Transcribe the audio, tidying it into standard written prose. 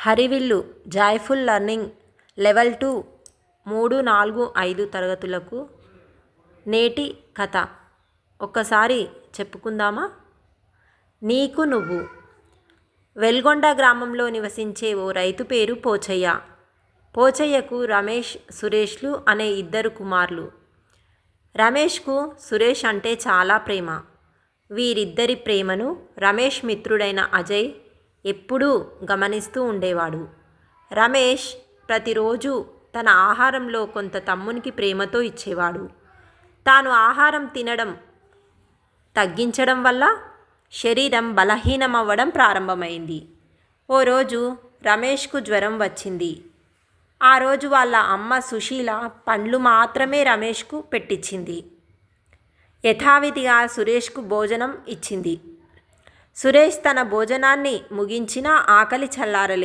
హరివిల్లు joyful learning level 2 3, 4, 5 తరగతులకు నేటి కథ ఒక్కసారి చెప్పుకుందామా? నీకు నువ్వు. వెల్గొండ గ్రామంలో నివసించే ఓ రైతు పేరు పోచయ్య. పోచయ్యకు రమేష్, సురేష్లు అనే 2 కుమారులు. రమేష్కు సురేష్ అంటే చాలా ప్రేమ. వీరిద్దరి ప్రేమను రమేష్ మిత్రుడైన అజయ్ ఎప్పుడూ గమనిస్తూ ఉండేవాడు. రమేష్ ప్రతిరోజు తన ఆహారంలో కొంత తమ్మునికి ప్రేమతో ఇచ్చేవాడు. తాను ఆహారం తినడం తగ్గించడం వల్ల శరీరం బలహీనమవ్వడం ప్రారంభమైంది. ఓ రోజు రమేష్కు జ్వరం వచ్చింది. ఆ రోజు వాళ్ళ అమ్మ సుశీల పండ్లు మాత్రమే రమేష్కు పెట్టించింది. యథావిధిగా సురేష్కు భోజనం ఇచ్చింది. సురేష్ తన భోజనాన్ని ముగించినా ఆకలి చల్లారలేదు.